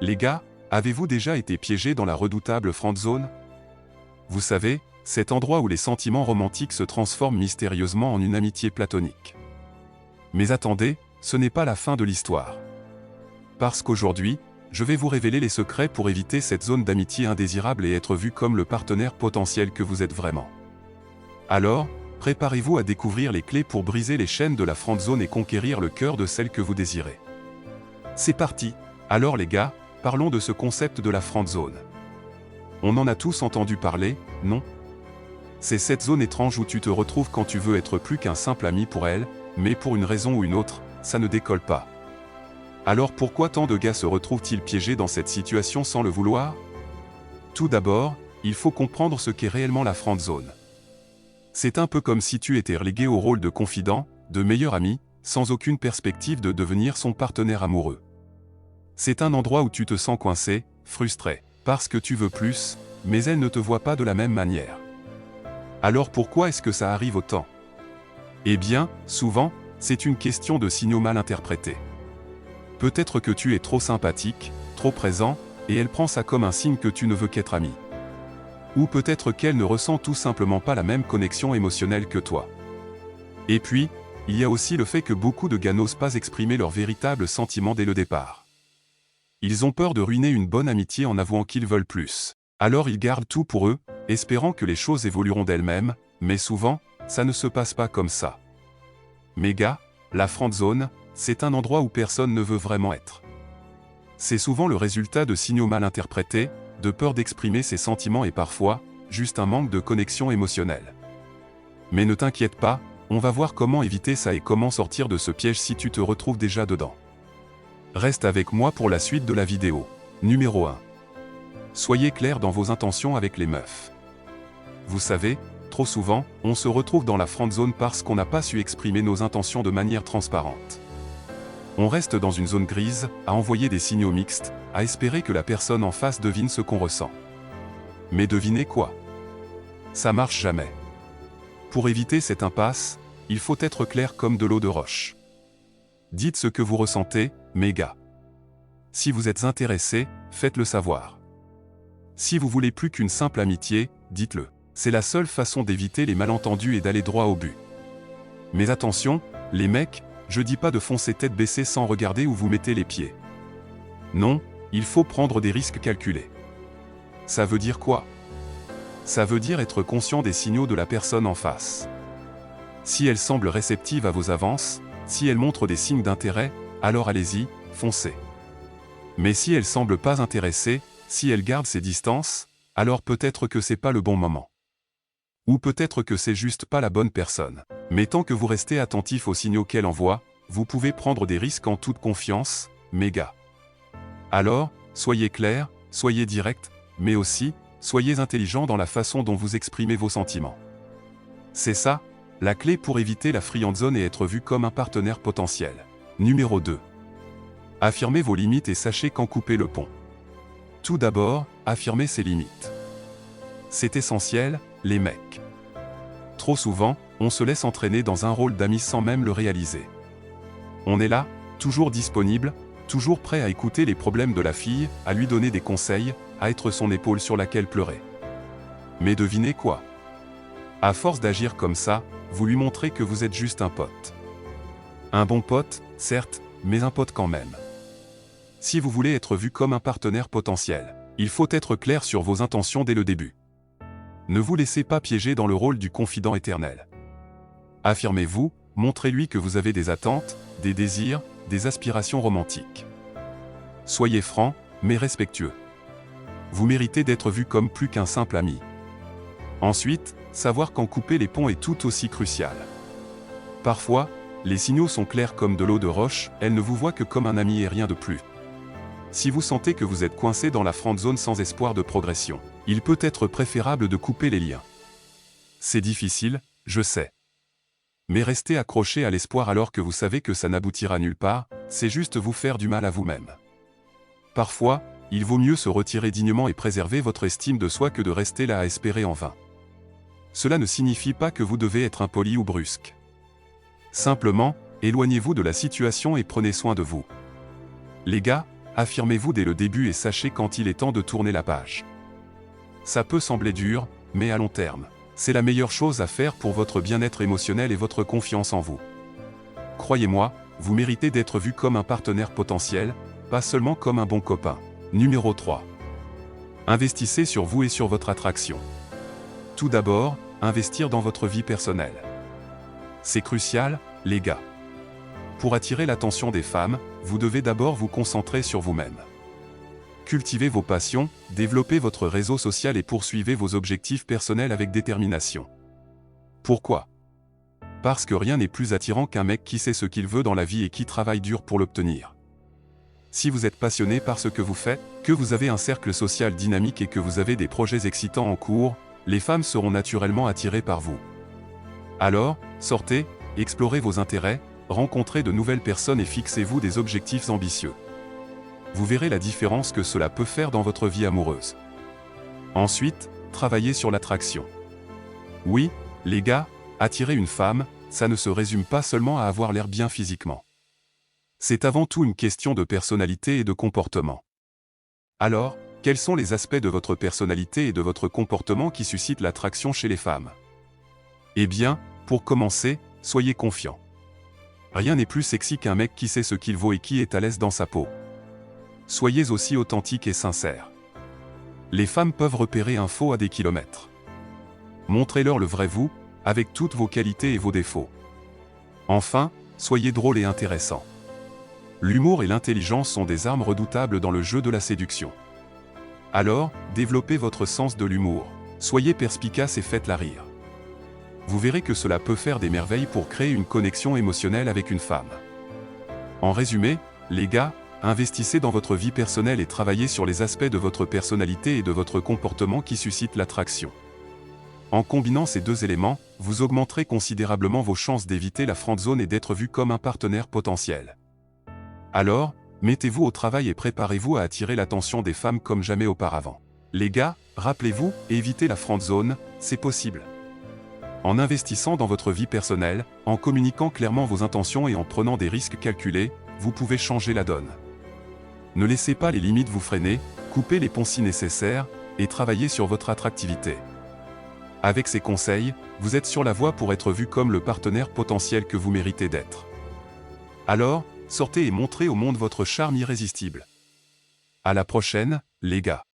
Les gars, avez-vous déjà été piégés dans la redoutable friendzone? Vous savez, cet endroit où les sentiments romantiques se transforment mystérieusement en une amitié platonique. Mais attendez, ce n'est pas la fin de l'histoire. Parce qu'aujourd'hui, je vais vous révéler les secrets pour éviter cette zone d'amitié indésirable et être vu comme le partenaire potentiel que vous êtes vraiment. Alors, préparez-vous à découvrir les clés pour briser les chaînes de la friendzone et conquérir le cœur de celle que vous désirez. C'est parti! Alors les gars, parlons de ce concept de la friendzone. On en a tous entendu parler, non? C'est cette zone étrange où tu te retrouves quand tu veux être plus qu'un simple ami pour elle, mais pour une raison ou une autre, ça ne décolle pas. Alors pourquoi tant de gars se retrouvent-ils piégés dans cette situation sans le vouloir? Tout d'abord, il faut comprendre ce qu'est réellement la friendzone. C'est un peu comme si tu étais relégué au rôle de confident, de meilleur ami, sans aucune perspective de devenir son partenaire amoureux. C'est un endroit où tu te sens coincé, frustré, parce que tu veux plus, mais elle ne te voit pas de la même manière. Alors pourquoi est-ce que ça arrive autant? Eh bien, souvent, c'est une question de signaux mal interprétés. Peut-être que tu es trop sympathique, trop présent, et elle prend ça comme un signe que tu ne veux qu'être ami. Ou peut-être qu'elle ne ressent tout simplement pas la même connexion émotionnelle que toi. Et puis, il y a aussi le fait que beaucoup de gars n'osent pas exprimer leurs véritables sentiments dès le départ. Ils ont peur de ruiner une bonne amitié en avouant qu'ils veulent plus. Alors ils gardent tout pour eux, espérant que les choses évolueront d'elles-mêmes, mais souvent, ça ne se passe pas comme ça. Mais gars, la friendzone, c'est un endroit où personne ne veut vraiment être. C'est souvent le résultat de signaux mal interprétés, de peur d'exprimer ses sentiments et parfois, juste un manque de connexion émotionnelle. Mais ne t'inquiète pas, on va voir comment éviter ça et comment sortir de ce piège si tu te retrouves déjà dedans. Reste avec moi pour la suite de la vidéo. Numéro 1. Soyez clair dans vos intentions avec les meufs. Vous savez, trop souvent, on se retrouve dans la friendzone parce qu'on n'a pas su exprimer nos intentions de manière transparente. On reste dans une zone grise, à envoyer des signaux mixtes, à espérer que la personne en face devine ce qu'on ressent. Mais devinez quoi? Ça marche jamais. Pour éviter cette impasse, il faut être clair comme de l'eau de roche. Dites ce que vous ressentez, mes gars. Si vous êtes intéressé, faites-le savoir. Si vous voulez plus qu'une simple amitié, dites-le. C'est la seule façon d'éviter les malentendus et d'aller droit au but. Mais attention, les mecs, je dis pas de foncer tête baissée sans regarder où vous mettez les pieds. Non, il faut prendre des risques calculés. Ça veut dire quoi? Ça veut dire être conscient des signaux de la personne en face. Si elle semble réceptive à vos avances, si elle montre des signes d'intérêt, alors allez-y, foncez. Mais si elle semble pas intéressée, si elle garde ses distances, alors peut-être que c'est pas le bon moment. Ou peut-être que c'est juste pas la bonne personne. Mais tant que vous restez attentif aux signaux qu'elle envoie, vous pouvez prendre des risques en toute confiance, mes gars. Alors, soyez clair, soyez direct, mais aussi, soyez intelligent dans la façon dont vous exprimez vos sentiments. C'est ça, la clé pour éviter la friendzone et être vu comme un partenaire potentiel. Numéro 2. Affirmez vos limites et sachez quand couper le pont. Tout d'abord, affirmez ses limites. C'est essentiel, les mecs. Trop souvent, on se laisse entraîner dans un rôle d'ami sans même le réaliser. On est là, toujours disponible, toujours prêt à écouter les problèmes de la fille, à lui donner des conseils, à être son épaule sur laquelle pleurer. Mais devinez quoi? À force d'agir comme ça, vous lui montrez que vous êtes juste un pote. Un bon pote, certes, mais un pote quand même. Si vous voulez être vu comme un partenaire potentiel, il faut être clair sur vos intentions dès le début. Ne vous laissez pas piéger dans le rôle du confident éternel. Affirmez-vous, montrez-lui que vous avez des attentes, des désirs, des aspirations romantiques. Soyez franc, mais respectueux. Vous méritez d'être vu comme plus qu'un simple ami. Ensuite, savoir quand couper les ponts est tout aussi crucial. Parfois, les signaux sont clairs comme de l'eau de roche, elle ne vous voit que comme un ami et rien de plus. Si vous sentez que vous êtes coincé dans la friendzone sans espoir de progression, il peut être préférable de couper les liens. C'est difficile, je sais. Mais rester accroché à l'espoir alors que vous savez que ça n'aboutira nulle part, c'est juste vous faire du mal à vous-même. Parfois, il vaut mieux se retirer dignement et préserver votre estime de soi que de rester là à espérer en vain. Cela ne signifie pas que vous devez être impoli ou brusque. Simplement, éloignez-vous de la situation et prenez soin de vous. Les gars, affirmez-vous dès le début et sachez quand il est temps de tourner la page. Ça peut sembler dur, mais à long terme, c'est la meilleure chose à faire pour votre bien-être émotionnel et votre confiance en vous. Croyez-moi, vous méritez d'être vu comme un partenaire potentiel, pas seulement comme un bon copain. Numéro 3. Investissez sur vous et sur votre attraction. Tout d'abord, investir dans votre vie personnelle. C'est crucial, les gars. Pour attirer l'attention des femmes, vous devez d'abord vous concentrer sur vous-même. Cultivez vos passions, développez votre réseau social et poursuivez vos objectifs personnels avec détermination. Pourquoi ? Parce que rien n'est plus attirant qu'un mec qui sait ce qu'il veut dans la vie et qui travaille dur pour l'obtenir. Si vous êtes passionné par ce que vous faites, que vous avez un cercle social dynamique et que vous avez des projets excitants en cours, les femmes seront naturellement attirées par vous. Alors, sortez, explorez vos intérêts, rencontrez de nouvelles personnes et fixez-vous des objectifs ambitieux. Vous verrez la différence que cela peut faire dans votre vie amoureuse. Ensuite, travaillez sur l'attraction. Oui, les gars, attirer une femme, ça ne se résume pas seulement à avoir l'air bien physiquement. C'est avant tout une question de personnalité et de comportement. Alors, quels sont les aspects de votre personnalité et de votre comportement qui suscitent l'attraction chez les femmes ? Eh bien, pour commencer, soyez confiant. Rien n'est plus sexy qu'un mec qui sait ce qu'il vaut et qui est à l'aise dans sa peau. Soyez aussi authentique et sincère. Les femmes peuvent repérer un faux à des kilomètres. Montrez-leur le vrai vous, avec toutes vos qualités et vos défauts. Enfin, soyez drôle et intéressant. L'humour et l'intelligence sont des armes redoutables dans le jeu de la séduction. Alors, développez votre sens de l'humour. Soyez perspicace et faites-la rire. Vous verrez que cela peut faire des merveilles pour créer une connexion émotionnelle avec une femme. En résumé, les gars, investissez dans votre vie personnelle et travaillez sur les aspects de votre personnalité et de votre comportement qui suscitent l'attraction. En combinant ces deux éléments, vous augmenterez considérablement vos chances d'éviter la friendzone et d'être vu comme un partenaire potentiel. Alors, mettez-vous au travail et préparez-vous à attirer l'attention des femmes comme jamais auparavant. Les gars, rappelez-vous, éviter la friendzone, c'est possible. En investissant dans votre vie personnelle, en communiquant clairement vos intentions et en prenant des risques calculés, vous pouvez changer la donne. Ne laissez pas les limites vous freiner, coupez les ponts si nécessaire, et travaillez sur votre attractivité. Avec ces conseils, vous êtes sur la voie pour être vu comme le partenaire potentiel que vous méritez d'être. Alors, sortez et montrez au monde votre charme irrésistible. À la prochaine, les gars.